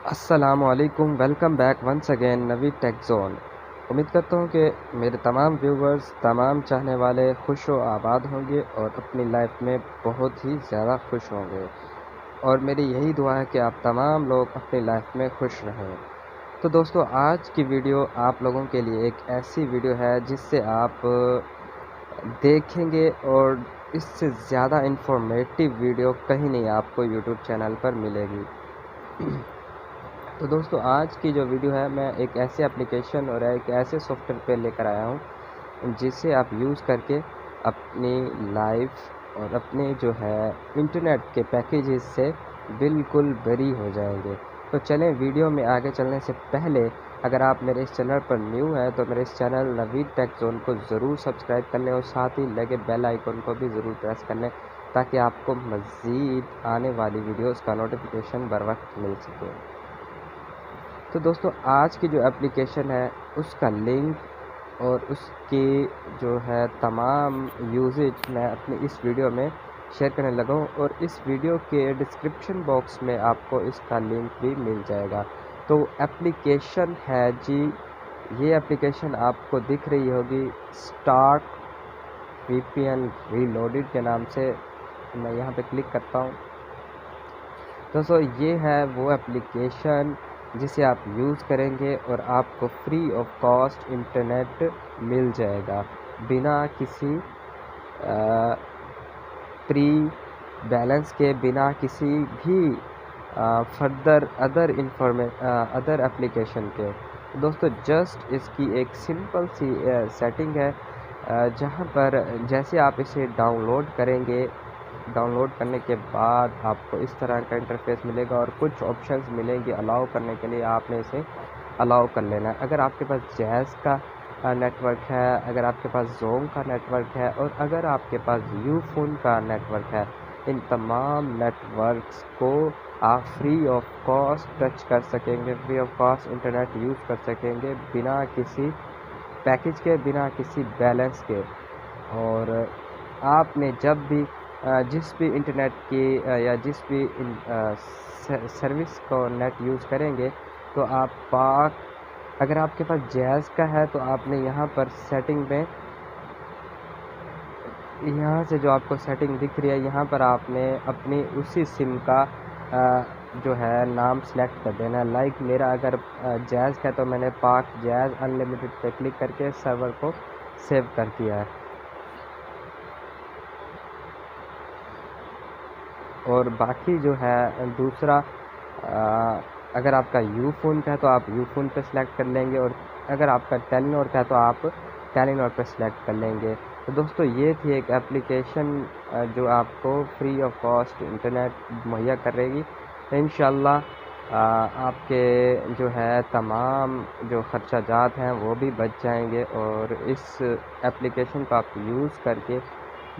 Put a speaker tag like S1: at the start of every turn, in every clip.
S1: السلام علیکم، welcome back once again نوی ٹیک زون۔ امید کرتا ہوں کہ میرے تمام ویورز، تمام چاہنے والے خوش و آباد ہوں گے اور اپنی لائف میں بہت ہی زیادہ خوش ہوں گے، اور میری یہی دعا ہے کہ آپ تمام لوگ اپنی لائف میں خوش رہیں۔ تو دوستو، آج کی ویڈیو آپ لوگوں کے لیے ایک ایسی ویڈیو ہے جس سے آپ دیکھیں گے، اور اس سے زیادہ انفارمیٹیو ویڈیو کہیں نہیں آپ کو یوٹیوب چینل پر ملے گی۔ تو دوستو، آج کی جو ویڈیو ہے میں ایک ایسے اپلیکیشن اور ایک ایسے سافٹ ویئر پہ لے کر آیا ہوں جسے آپ یوز کر کے اپنی لائف اور اپنے جو ہے انٹرنیٹ کے پیکیجز سے بالکل بری ہو جائیں گے۔ تو چلیں ویڈیو میں آگے چلنے سے پہلے، اگر آپ میرے اس چینل پر نیو ہیں تو میرے اس چینل نوید ٹیک زون کو ضرور سبسکرائب کر لیں، اور ساتھ ہی لگے بیل آئیکن کو بھی ضرور پریس کر لیں تاکہ آپ کو مزید آنے والی ویڈیوز کا نوٹیفیکیشن بر وقت مل سکے۔ تو دوستو، آج کی جو اپلیکیشن ہے اس کا لنک اور اس کی جو ہے تمام یوزیج میں اپنی اس ویڈیو میں شیئر کرنے لگا ہوں، اور اس ویڈیو کے ڈسکرپشن باکس میں آپ کو اس کا لنک بھی مل جائے گا۔ تو اپلیکیشن ہے جی، یہ اپلیکیشن آپ کو دکھ رہی ہوگی اسٹارٹ وی پی این ریلوڈڈ کے نام سے۔ میں یہاں پہ کلک کرتا ہوں۔ دوستو، یہ ہے وہ اپلیکیشن جسے آپ یوز کریں گے اور آپ کو فری آف کاسٹ انٹرنیٹ مل جائے گا، بنا کسی پری بیلنس کے، بنا کسی بھی فردر ادر اپلیکیشن کے۔ دوستو، جسٹ اس کی ایک سمپل سی سیٹنگ ہے، جہاں پر جیسے آپ اسے ڈاؤن لوڈ کریں گے، ڈاؤن لوڈ کرنے کے بعد آپ کو اس طرح کا انٹرفیس ملے گا اور کچھ آپشنز ملیں گے الاؤ کرنے کے لیے۔ آپ نے اسے الاؤ کر لینا ہے۔ اگر آپ کے پاس جیز کا نیٹ ورک ہے، اگر آپ کے پاس زوم کا نیٹ ورک ہے، اور اگر آپ کے پاس یو فون کا نیٹ ورک ہے، ان تمام نیٹ ورکس کو آپ فری آف کاسٹ ٹچ کر سکیں گے، free of cost internet use کر سکیں گے، بنا کسی پیکیج کے، بنا کسی بیلنس کے۔ اور آپ نے جب بھی جس بھی انٹرنیٹ کی یا جس بھی سروس کو نیٹ یوز کریں گے، تو آپ اگر آپ کے پاس جیز کا ہے تو آپ نے یہاں پر سیٹنگ میں، یہاں سے جو آپ کو سیٹنگ دکھ رہی ہے، یہاں پر آپ نے اپنی اسی سم کا جو ہے نام سلیکٹ کر دینا ہے۔ لائک میرا اگر جیز کا ہے تو میں نے پاک جیز ان لمیٹڈ پہ کلک کر کے سرور کو سیو کر دیا ہے۔ اور باقی جو ہے دوسرا، اگر آپ کا یو فون کا ہے تو آپ یو فون پہ سلیکٹ کر لیں گے، اور اگر آپ کا ٹیلی نور کا ہے تو آپ ٹیلی نور پہ سلیکٹ کر لیں گے۔ تو دوستو، یہ تھی ایک اپلیکیشن جو آپ کو فری آف کاسٹ انٹرنیٹ مہیا کرے گی۔ انشاءاللہ آپ کے جو ہے تمام جو خرچہ جات ہیں وہ بھی بچ جائیں گے، اور اس اپلیکیشن کو آپ یوز کر کے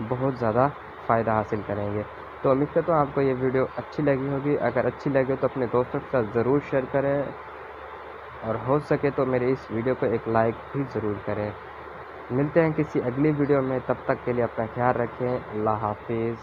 S1: بہت زیادہ فائدہ حاصل کریں گے۔ تو امید کرتا ہوں آپ کو یہ ویڈیو اچھی لگی ہوگی۔ اگر اچھی لگے تو اپنے دوستوں کے ساتھ ضرور شیئر کریں، اور ہو سکے تو میرے اس ویڈیو کو ایک لائک بھی ضرور کریں۔ ملتے ہیں کسی اگلی ویڈیو میں، تب تک کے لیے اپنا خیال رکھیں۔ اللہ حافظ۔